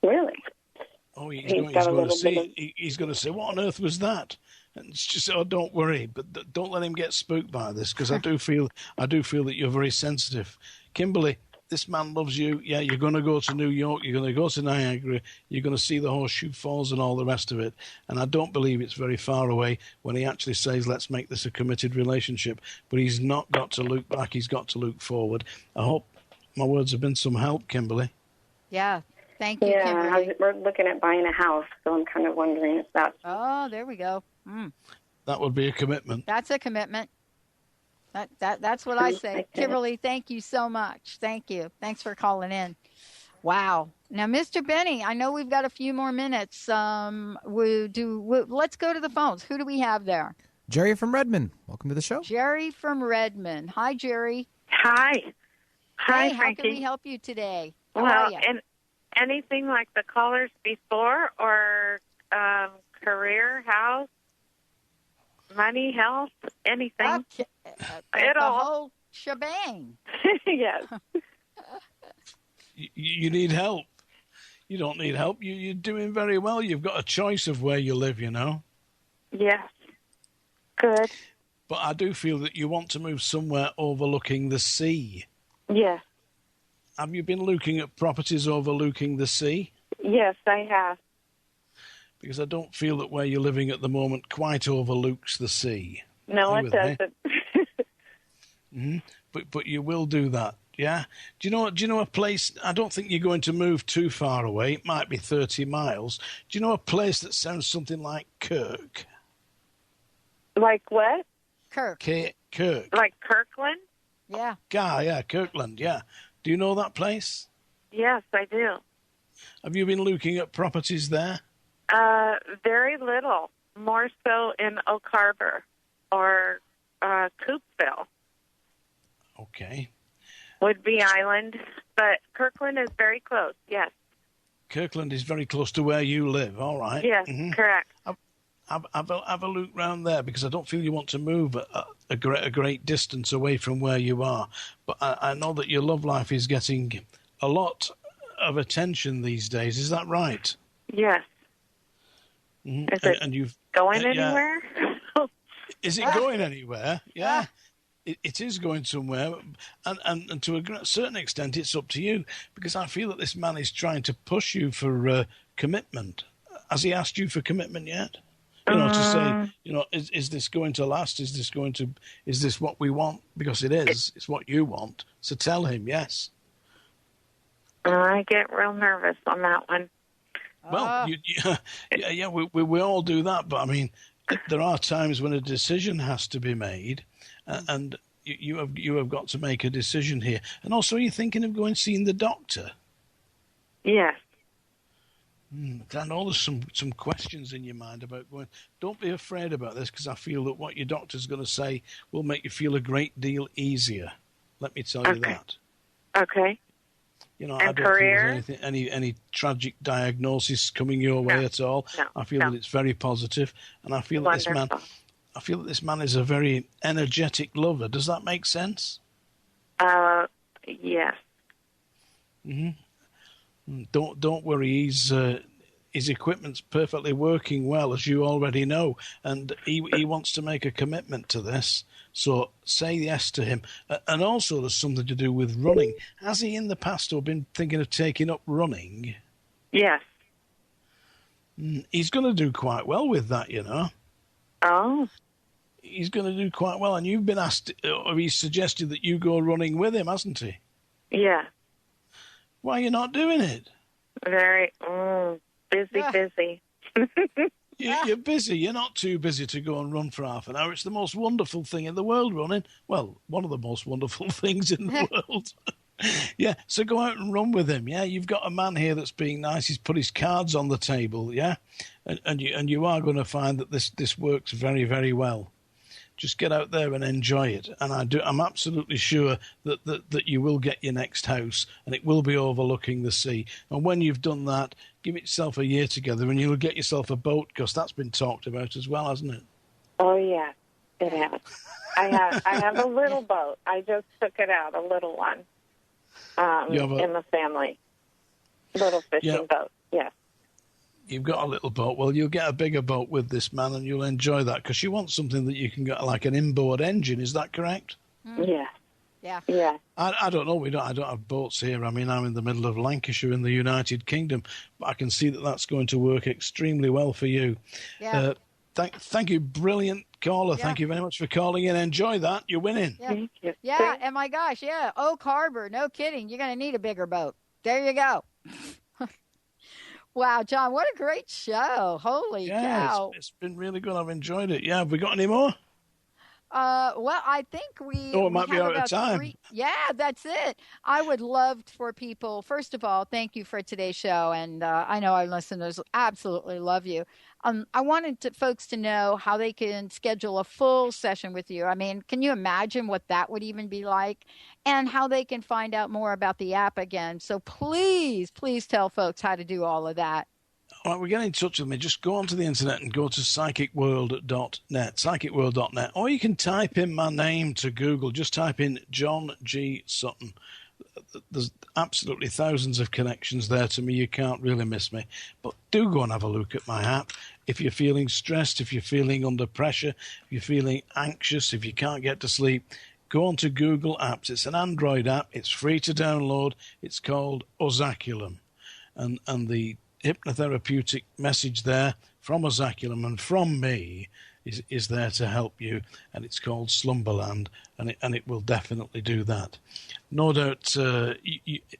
Really? Oh, he's going to say, what on earth was that? And it's just, don't worry, but don't let him get spooked by this, because I do feel that you're very sensitive. Kimberly, this man loves you. Yeah, you're going to go to New York. You're going to go to Niagara. You're going to see the Horseshoe Falls and all the rest of it. And I don't believe it's very far away when he actually says, let's make this a committed relationship. But he's not got to look back. He's got to look forward. I hope my words have been some help, Kimberly. Yeah. Thank you, Kimberly. We're looking at buying a house, so I'm kind of wondering if that's... Oh, there we go. That would be a commitment. That's a commitment. That's what I say. Kimberly, thank you so much. Thank you. Thanks for calling in. Wow. Now, Mr. Benny, I know we've got a few more minutes. Let's go to the phones. Who do we have there? Jerry from Redmond. Welcome to the show. Jerry from Redmond. Hi, Jerry. Hi. Hi, Frankie. How can we help you today? And anything like the callers before, or career, house, money, health, anything. Okay. The whole shebang. Yes. You need help. You don't need help. You're doing very well. You've got a choice of where you live, you know. Yes. Good. But I do feel that you want to move somewhere overlooking the sea. Yes. Have you been looking at properties overlooking the sea? Yes, I have. Because I don't feel that where you're living at the moment quite overlooks the sea. No, it doesn't. Mm-hmm. But you will do that, yeah? Do you know a place? I don't think you're going to move too far away. It might be 30 miles. Do you know a place that sounds something like Kirk? Like what? Kirk. Kirk. Like Kirkland? Yeah. Yeah, Kirkland, yeah. Do you know that place? Yes, I do. Have you been looking at properties there? Very little. More so in Oak Harbor or Coopville. Okay. Woodby Island, but Kirkland is very close, yes. Kirkland is very close to where you live, all right. Yes, correct. Have a look round there, because I don't feel you want to move a great distance away from where you are. But I know that your love life is getting a lot of attention these days. Is that right? Yes. Mm-hmm. Is it and you've going anywhere? Is it going anywhere? Yeah. It is going somewhere, and to a certain extent, it's up to you, because I feel that this man is trying to push you for commitment. Has he asked you for commitment yet? To say, is this going to last? Is this what we want? Because it is. It's what you want. So tell him yes. I get real nervous on that one. Well, we all do that, but I mean, there are times when a decision has to be made. And you have got to make a decision here. And also, are you thinking of going seeing the doctor? Yes. I know there's some questions in your mind about going. Don't be afraid about this, because I feel that what your doctor's going to say will make you feel a great deal easier. Let me tell you that. Okay. And I don't career? Feel there's any tragic diagnosis coming your way at all. No, I feel that it's very positive, and I feel that this man is a very energetic lover. Does that make sense? Yes. Mm-hmm. Don't worry. His equipment's perfectly working well, as you already know, and he wants to make a commitment to this. So say yes to him. And also, there's something to do with running. Has he in the past or been thinking of taking up running? Yes. He's going to do quite well with that, Oh. He's going to do quite well, and you've been asked, or he's suggested that you go running with him, hasn't he? Yeah. Why are you not doing it? Very busy. You're busy. You're not too busy to go and run for half an hour. It's the most wonderful thing in the world, running. Well, one of the most wonderful things in the world. Yeah, so go out and run with him. Yeah, you've got a man here that's being nice. He's put his cards on the table. Yeah, and you are going to find that this works very, very well. Just get out there and enjoy it. And I'm absolutely sure that you will get your next house, and it will be overlooking the sea. And when you've done that, give yourself a year together, and you'll get yourself a boat, because that's been talked about as well, hasn't it? Oh yeah, it has. I have a little boat. I just took it out, a little one, in the family. Little fishing boat. Yes. You've got a little boat. Well, you'll get a bigger boat with this man, and you'll enjoy that, because you want something that you can get like an inboard engine. Is that correct? Yeah. Yeah. Yeah. I don't know. I don't have boats here. I mean, I'm in the middle of Lancashire in the United Kingdom, but I can see that that's going to work extremely well for you. Yeah. Thank you, brilliant caller. Yeah. Thank you very much for calling in. Enjoy that. You're winning. Yeah. Thank you. Yeah. And my gosh, yeah. Oak Harbor. No kidding. You're going to need a bigger boat. There you go. Wow, John, what a great show. Holy cow. It's been really good. I've enjoyed it. Yeah, have we got any more? Well, I think it might be out of time. Yeah, that's it. I would love for people, first of all, thank you for today's show. And I know our listeners absolutely love you. I wanted folks to know how they can schedule a full session with you. I mean, can you imagine what that would even be like? And how they can find out more about the app again. So please tell folks how to do all of that. All right, get in touch with me. Just go onto the internet and go to psychicworld.net, psychicworld.net. Or you can type in my name to Google. Just type in John G. Sutton. There's absolutely thousands of connections there to me. You can't really miss me. But do go and have a look at my app. If you're feeling stressed, if you're feeling under pressure, if you're feeling anxious, if you can't get to sleep, go on to Google Apps. It's an Android app. It's free to download. It's called Ozaculum. And the hypnotherapeutic message there from Ozaculum and from me is there to help you, and it's called Slumberland, and it will definitely do that. No doubt the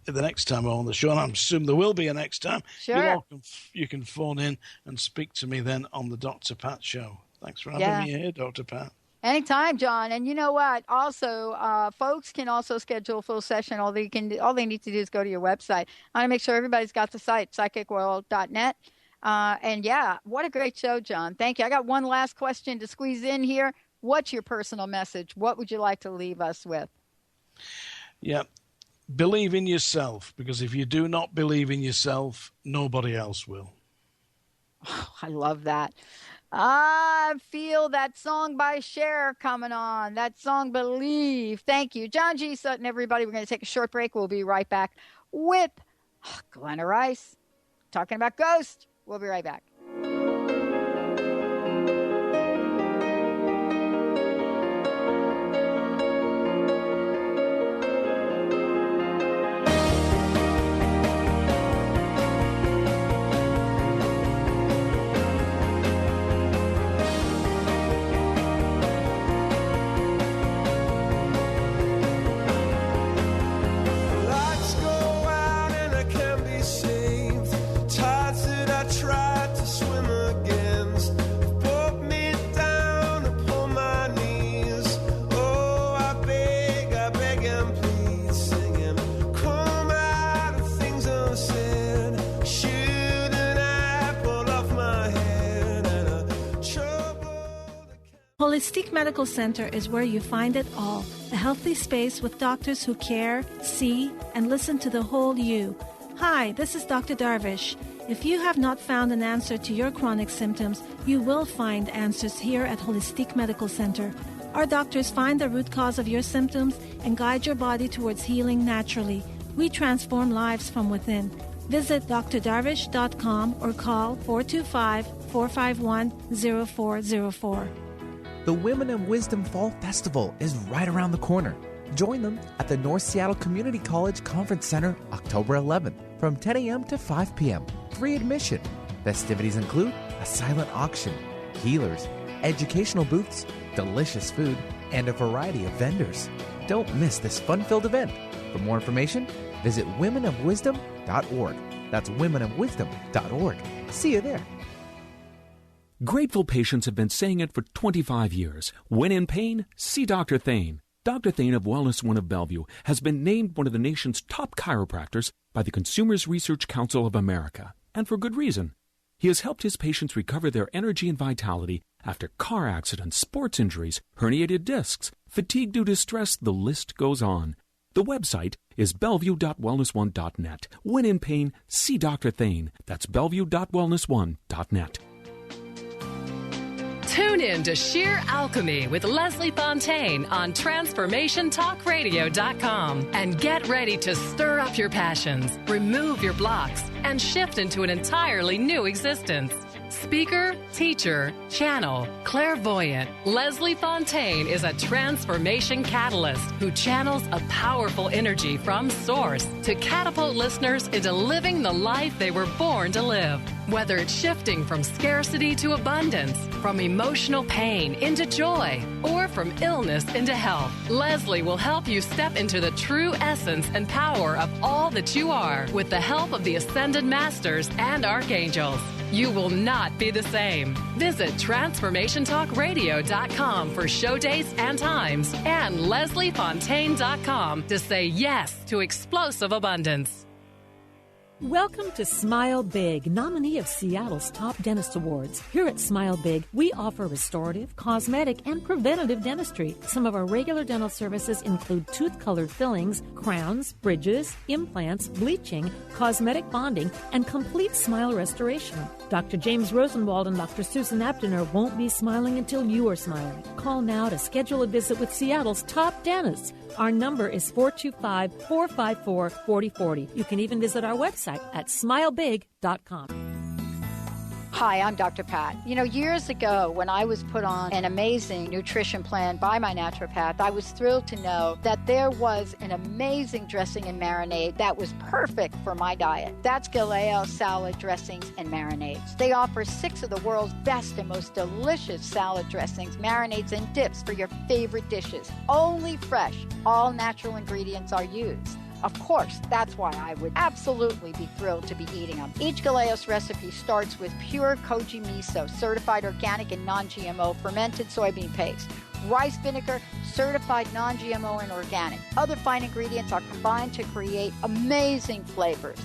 next time I'm on the show, and I'm assuming there will be a next time, sure. You can phone in and speak to me then on the Dr. Pat Show. Thanks for having me here, Dr. Pat. Anytime, John. And you know what? Also, folks can also schedule a full session. All they need to do is go to your website. I want to make sure everybody's got the site, psychicworld.net. And yeah, what a great show, John. Thank you. I got one last question to squeeze in here. what's your personal message? What would you like to leave us with? Yeah. Believe in yourself, because if you do not believe in yourself, nobody else will. Oh, I love that. I feel that song by Cher coming on. That song, Believe. Thank you. John G. Sutton, everybody. We're going to take a short break. We'll be right back with Glenna Rice talking about Ghost. We'll be right back. Holistic Medical Center is where you find it all. A healthy space with doctors who care, see, and listen to the whole you. Hi, this is Dr. Darvish. If you have not found an answer to your chronic symptoms, you will find answers here at Holistic Medical Center. Our doctors find the root cause of your symptoms and guide your body towards healing naturally. We transform lives from within. Visit drdarvish.com or call 425-451-0404. The Women in Wisdom Fall Festival is right around the corner. Join them at the North Seattle Community College Conference Center October 11th from 10 a.m. to 5 p.m. Free admission. Festivities include a silent auction, healers, educational booths, delicious food, and a variety of vendors. Don't miss this fun-filled event. For more information, visit womenofwisdom.org. That's womenofwisdom.org. See you there. Grateful patients have been saying it for 25 years. When in pain, see Dr. Thane. Dr. Thane of Wellness One of Bellevue has been named one of the nation's top chiropractors by the Consumers Research Council of America, and for good reason. He has helped his patients recover their energy and vitality after car accidents, sports injuries, herniated discs, fatigue due to stress, the list goes on. The website is bellevue.wellness1.net. When in pain, see Dr. Thane. That's bellevue.wellness1.net. Tune in to Sheer Alchemy with Leslie Fontaine on TransformationTalkRadio.com and get ready to stir up your passions, remove your blocks, and shift into an entirely new existence. Speaker, teacher, channel, clairvoyant, Leslie Fontaine is a transformation catalyst who channels a powerful energy from Source to catapult listeners into living the life they were born to live. Whether it's shifting from scarcity to abundance, from emotional pain into joy, or from illness into health, Leslie will help you step into the true essence and power of all that you are with the help of the Ascended Masters and Archangels. You will not be the same. Visit TransformationTalkRadio.com for show dates and times and LeslieFontaine.com to say yes to explosive abundance. Welcome to Smile Big, nominee of Seattle's Top Dentist Awards. Here at Smile Big, we offer restorative, cosmetic, and preventative dentistry. Some of our regular dental services include tooth-colored fillings, crowns, bridges, implants, bleaching, cosmetic bonding, and complete smile restoration. Dr. James Rosenwald and Dr. Susan Abdiner won't be smiling until you are smiling. Call now to schedule a visit with Seattle's top dentists. Our number is 425-454-4040. You can even visit our website at smilebig.com. Hi, I'm Dr. Pat. You know, years ago when I was put on an amazing nutrition plan by my naturopath, I was thrilled to know that there was an amazing dressing and marinade that was perfect for my diet. That's Galeo salad dressings and marinades. They offer 6 of the world's best and most delicious salad dressings, marinades, and dips for your favorite dishes. Only fresh, all natural ingredients are used. Of course, that's why I would absolutely be thrilled to be eating them. Each Galeos recipe starts with pure koji miso, certified organic and non-GMO fermented soybean paste, rice vinegar, certified non-GMO and organic. Other fine ingredients are combined to create amazing flavors.